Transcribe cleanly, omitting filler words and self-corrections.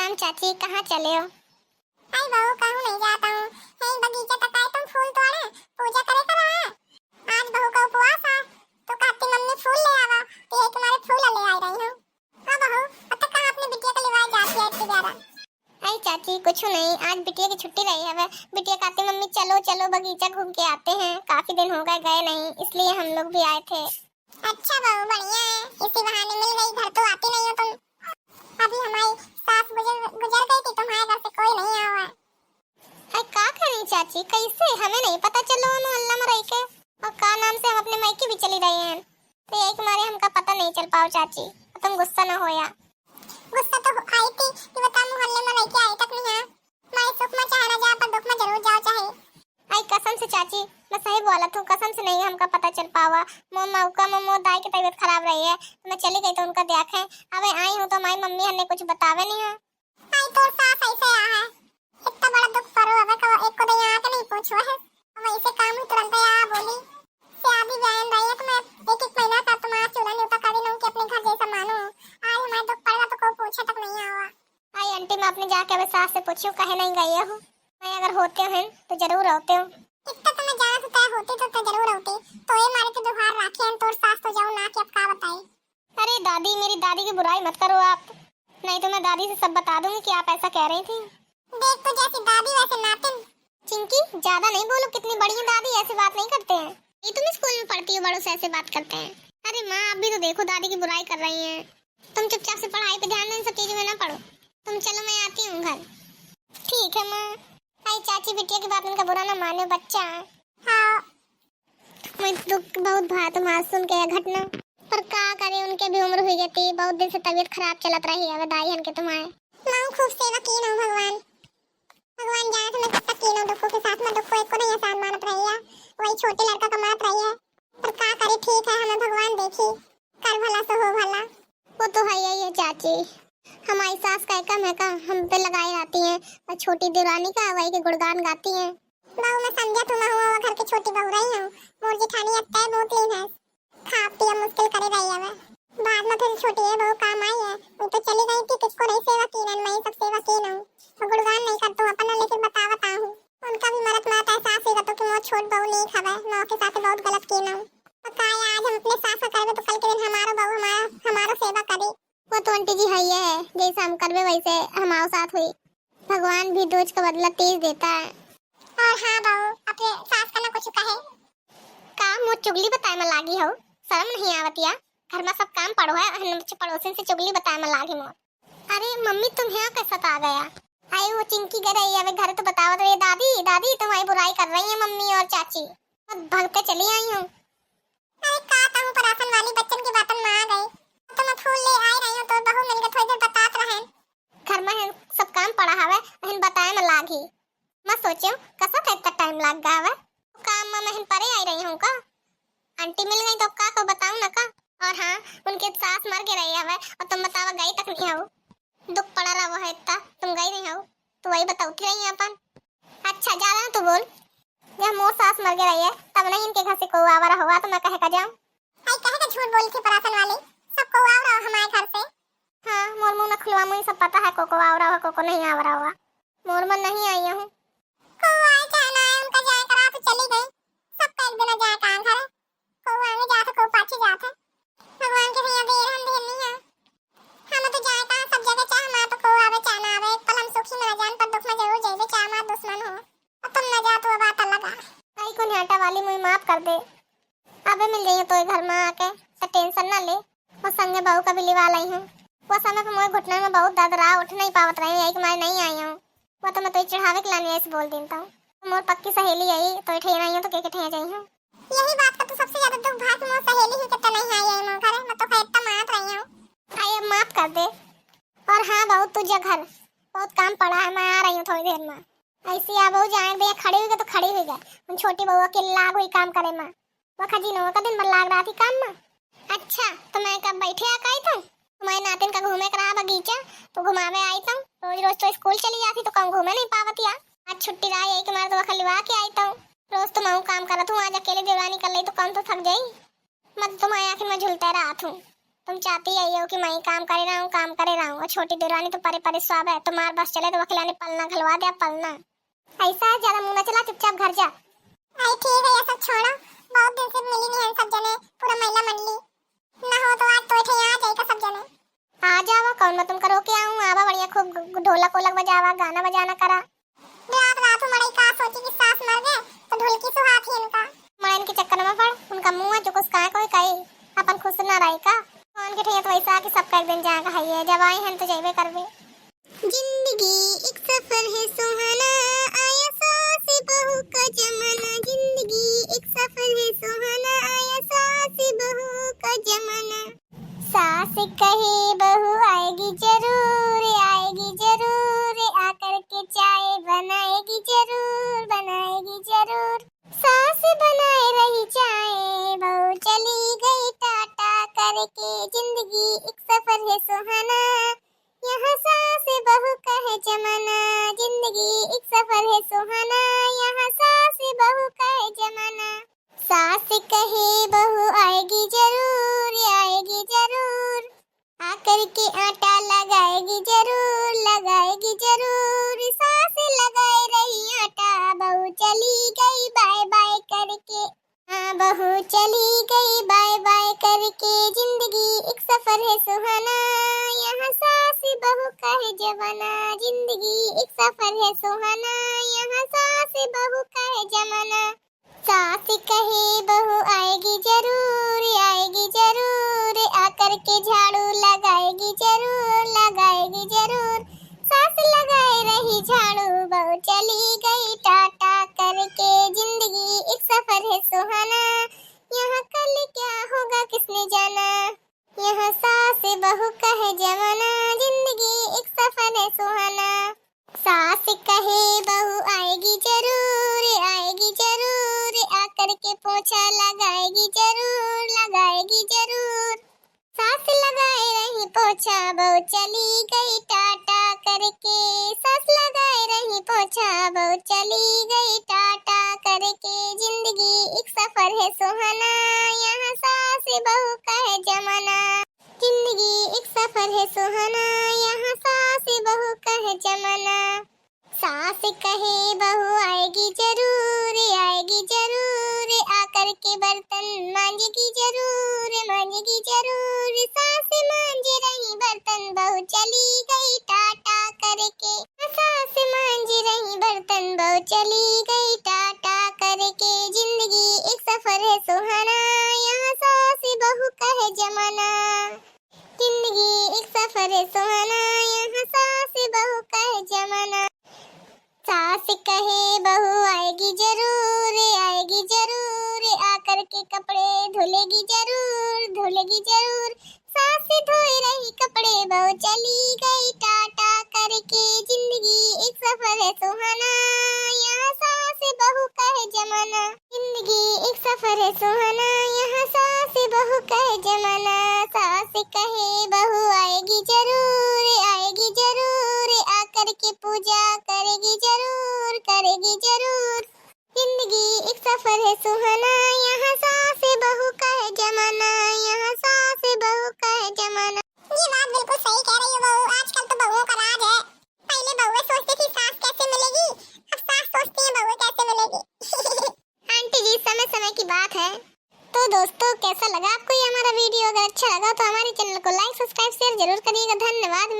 प्रणाम चाची, कहाँ चले हो? आई बहू कहूँ नहीं जाता हूँ। यहीं बगीचे तक आए तुम फूल तोड़े पूजा करे करा है। आज बहू का उपवास है तो कहती मम्मी फूल ले आवा तो ये तुम्हारे फूल ले आई रही हूँ। हाँ बहू पता कहाँ अपनी बिटिया को लिवाए जाती है इतनी ज्यादा। अरे चाची कुछ नहीं, आज बिटिया की छुट्टी रही है। बिटिया कहती मम्मी चलो चलो बगीचा घूम के आते हैं, काफी दिन हो गए गए नहीं, इसलिए हम लोग भी आए थे। अच्छा बहू बढ़िया है, इसी बहाने मिल गई, घर तो आती नहीं हो तुम। अभी हमारी सास गुजर गई थी, तुम्हारे घर से कोई नहीं आया हुआ है। अरे का करें चाची, कैसे हमें नहीं पता चलो मोहल्ला में रह के, और का नाम से हम अपने मायके भी चली रही हैं, तो एक मारे हमका पता नहीं चल पाओ चाची, तुम गुस्सा न होया। गुस्सा तो आई थी कि बता मोहल्ले में रह के आई तक नहीं है। मैं सुख में चाहे ना जा पर दुख में जरूर जाओ चाहे। आई कसम से चाची, मैं सही बोला तू, कसम से नहीं हमका पता चल पावा। मो दाई की तबीयत खराब रही है तो मैं चली गई तो उनका देखे। अब आई हूँ तो हमारी मम्मी हमें कुछ बतावे नहीं है। आई तो सास ऐसे आ है, इतना बड़ा दुख परो अब का एक को तो यहाँ के नहीं पूछो है। अब ऐसे काम ही तुरंत आ बोली से अभी बयान रही है तो मैं एक महीना का तुम्हारा चूल्हा नहीं उठा कर लूं कि अपने घर जैसा मानो। आज हमारे दुख पड़ेगा तो कोई पूछे तक नहीं आवा। आई आंटी मैं अपने जाके अब सास से पूछूं कहे नहीं गई हूँ, मैं अगर होते हैं तो जरूर होते हूँ। इतना तो मैं जाना तो होती तो जरूर होती, तो ये मारे तो दुहार राखी है तो सास तो जाऊं ना कि अब का बताई। अरे दादी, मेरी दादी की बुराई मत करो आप, नहीं तो मैं दादी से सब बता दूंगी कि आप ऐसा कह रही थी। देख तो जैसी दादी वैसे नातिन। चिंकी ज्यादा नहीं बोलो, कितनी बड़ी है दादी, ऐसे बात नहीं करते हैं। ये तुम स्कूल में पढ़ती हो, बड़ों से ऐसे बात करते हैं। अरे माँ आप भी तो देखो दादी की बुराई कर रही हैं। तुम चुपचाप से पढ़ाई पे ध्यान दो, इन सब चीजों में ना पढ़ो। तुम चलो मैं आती हूँ घर। ठीक है माँ। आई चाची बिटिया की बात उनका बुरा ना माने, बच्चा है। हाँ मैं दुख बहुत भरा तुम्हारा सुन के घटना, पर का करे उनके भी उम्र हुई गई थी, बहुत दिन से तबीयत खराब चलत रही है दाई हन के तुम्हारे। मैं खूब सेवा की ना भगवान। भगवान जाने तो मैं तब तक की ना दुखों के साथ में दुख को एक को नहीं आसान मानत रही है, वही छोटे लड़का कमात रही है। पर का करे, ठीक है हमें भगवान देखी, कर भला सो हो भला। वो तो है ही चाची, हमारी सास का कम है का हम पे लगाई आती हैं, और छोटी देवरानी का वही के गुणगान गाती हैं। बहू मैं समझा तुम हुआ घर की छोटी बहू रही हूँ, मोर जेठानी अब तय बहुत लीन है, खा पिया मुश्किल करे रही है। बाद में फिर छोटी है बहू काम आई है, मैं तो चली गई थी, किसको नहीं सेवा की ना, मैं सब सेवा की ना हूँ, तो गुणगान नहीं करता हूँ अपना, लेकिन बतावता हूँ उनका भी मरत माता एहसास होगा तो कि वो छोट बहू नहीं खावे, मैं के साथ बहुत गलत की ना हूँ। तो काय आज हम अपने सास का करवे तो कल के दिन हमारा बहू हमारा सेवा करे। वो तो आंटी जी है ये है, जैसे हम करवे वैसे हमारे साथ हुई, भगवान भी दोष का बदला तेज देता है। और हाँ बहू अपने सास का ना कुछ कहे काम वो चुगली बताए में लागी हो, शर्म नहीं आवतिया, घर में सब काम पड़ो है, पड़ोसन से चुगली बताए में लागी मोर। अरे मम्मी तुम यहाँ कैसा आ गया? आई वो चिंकी गई रही है घर तो बतावत रही, दादी दादी तुम्हारी बुराई कर रही है मम्मी और चाची, भागते चली आई हूँ। अरे का कहूँ परासन वाली बच्चन की बातन में आ गई, तो मैं फूल ले आई रही हूँ तो बहू मिल के थोड़ी देर बतात रहे। घर में सब काम पड़ा हवे, हन बताए में लागी, मैं सोचे कसा का इतना टाइम लग गया हवे, काम में मैं परे आई रही हूँ का, आंटी मिल गई तो का बताऊँ ना का। और हाँ उनके सास मर के रही हवे और तुम बतावा गई तक नहीं हो, दुख पड़ा रहा वो है इतना, तुम गई नहीं हो तो वही बताऊती रही अपन। अच्छा जा रहा तो बोल, जब मोर सास मर गई है तब नहीं इनके घर से को आवारा हुआ तो मैं कहे का जाऊं। आई कहे का झूठ बोली थी परासन वाली, सब को आवारा हमारे घर से। हाँ मोर मुंह न खुलवा, मुझे सब पता है को आवारा हुआ को नहीं आवारा हुआ, मोर मन नहीं आई हूँ। को आए चाहे ना आए उनका जाए करा तो चली गई, सबका एक दिन जाए कहां घर को आगे जाते को पाछे जाते, भगवान के भैया देर हम देर नहीं है, हम तो जाए कहां सब जगह चाहे मां तो को आवे चाहे ना आवे, एक पल हम सुखी में जान पर दुख में जरूर जाइए चाहे हमारा दुश्मन हो, और तुम न जा तो बात अलग है। आई को न्याटा वाली मुझे माफ कर दे, अबे मिल जाइए तो घर में आके, तो टेंशन ना ले, और संगे बहू का भी लिवा लाई हूँ। वो समय पे मोरे घुटने में बहुत दर्द रहा, उठ नहीं पावत रही, यही मैं नहीं आई हूँ, वो तो मैं तो चढ़ावे के लाने ऐसे बोल देता हूँ, मोर पक्की सहेली आई तो ठेन आई हूँ तो के ठेन जाई हूँ। यही बात का तो सबसे ज्यादा दुख भाग मोर सहेली ही कितना नहीं आई है मोर घर, मैं तो खैरता मारत रही हूँ। आई अब माफ कर दे, और हाँ बहुत तुझे घर बहुत काम पड़ा है, मैं आ रही हूँ थोड़ी देर में। ऐसी आ बहू जाए दे, खड़ी हुई तो खड़ी हुई गए, उन छोटी बहू के लाग हुई काम करे माँ, वो खजीनो का दिन भर लाग रहा थी काम में। अच्छा तो मैं कब बैठे आकाई था, तुम्हारे नातिन का घूमे करा बगीचा तो घुमावे आई था, रोज रोज तो स्कूल चली जाती तो कम घूमे नहीं पावतिया, आज छुट्टी रहा यही कि मारे तो खलिवा के आई था, रोज तो मैं काम करा तू, आज अकेले देवरानी कर ली तो कौन तो थक जाई, मैं तुम्हारे आखिर में झुलते रहा हूँ, तुम चाहती यही हो कि मैं ही काम करे रहा हूँ। और छोटी देरानी तो परे परे स्वाब है, तो मार बस चले तो वकलाने पलना खलवा दे पलना। ऐसा है, ज्यादा मुंह न चला, चुपचाप घर जा। अरे ठीक है, ये सब छोड़ो, बहुत दिन से मिली नहीं है सब जने, पूरा महिला मंडली ना हो तो आज तो इथे यहाँ जाएगा सब जने। आ जावा, कौन मैं तुम करो के आऊँ, आवा बढ़िया खूब ढोलक वोलक बजावा, गाना बजाना करा। रात रात मड़ई का सोची कि सास मर गए तो ढोलकी सुहात ही इनका। मड़न के चक्कर में पड़, उनका मुंह है जो कुछ कहा कोई कही, अपन खुश ना रही का। कौन के ठैया तो वैसा कि सब कर दिन जाएगा है, जब आए हैं तो जाइबे करबे। जिंदगी एक सफर है सुहाना, आया सास बहू का जमाना। जिंदगी एक सफर है सुहाना, आया सास बहू का जमाना। सास कहे बहू आएगी जरूर, आएगी जरूर, आकर के चाय बनाएगी जरूर, बनाएगी जरूर। सास बनाए रही चाय, बहू चली गई टाटा करके। जिंदगी एक सफर है सुहाना, यहाँ सास बहू का है जमाना। जिंदगी एक सफर है सुहाना, यहाँ सास बहू का है जमाना। सास कहे बहू आएगी जरूर, आएगी जरूर, आकर के आटा लगाएगी जरूर, लगाएगी जरूर। सास लगाए रही आटा, बहू चली गई बाय बाय करके। हाँ, बहू चली गई बाय बाय करके। जिंदगी एक सफर है सुहाना, यहाँ सास बहू का है जमाना। जिंदगी एक सफर है सुहाना, यहाँ सास बहू का है जमाना। सास कहे बहू आएगी जरूर, आएगी जरूर, आकर के झाड़ू लगाएगी जरूर, लगाएगी जरूर। सास लगाए रही झाड़ू, बहू चली गई टाटा करके। जिंदगी एक सफर है सुहाना, यहाँ कल क्या होगा किसने जाना। यहाँ सास बहू का है जमाना, जिंदगी एक सफर है सुहाना। सास कहे बहू आएगी जरूर, आएगी जरूर, आकर के पोछा लगाएगी जरूर, लगाएगी जरूर। सास लगाए रही पोछा, बहू चली गई टाटा करके। सास लगाए रही पोछा, बहू चली गई टाटा करके। जिंदगी एक सफर है सुहाना, यहाँ सास बहू का है जमाना। जिंदगी एक सफर है सुहाना, यहाँ सास बहू का है जमाना। सास कहे बहू आएगी जरूर, आएगी जरूर, आकर के बर्तन मांजेगी जरूर, मांजेगी जरूर। सास मांज रही बर्तन, बहू चली गई टाटा करके। सास मांज रही बर्तन, बहू चली गई टाटा करके। जिंदगी एक सफर है सुहाना, यहाँ सास बहू का है जमाना। जिंदगी एक सफर है सुहाना, यहाँ सास बहू का है जमाना। सास कहे बहू आएगी जरूर, आएगी जरूर, आकर के कपड़े धुलेगी जरूर, धुलेगी जरूर। सास धोए रही कपड़े, बहू चली गई टाटा करके। जिंदगी एक सफर है सुहाना, यहाँ सास बहू का है जमाना। जिंदगी एक सफर है सुहाना, यहाँ सास बहू का है जमाना। सास कहे बहू आएगी जरूर, आएगी जरूर, आकर के पूजा करेगी जरूर, करेगी जरूर। जिंदगी एक सफर है सुहाना, यहाँ सास बहू का है जमाना, यहाँ सास बहू का है जमाना। ये बात बिल्कुल सही कह रही हो बहू, आजकल तो बहुओं का राज है। पहले बहुएं सोचती थी सास कैसे मिलेगी, अब सास सोचती है बहुएं कैसे मिलेगी। आंटी जी, समय समय की बात है। तो दोस्तों, कैसा लगा आपको ये हमारा वीडियो? अगर अच्छा लगा तो हमारे चैनल को लाइक, सब्सक्राइब, शेयर जरूर करिएगा। धन्यवाद।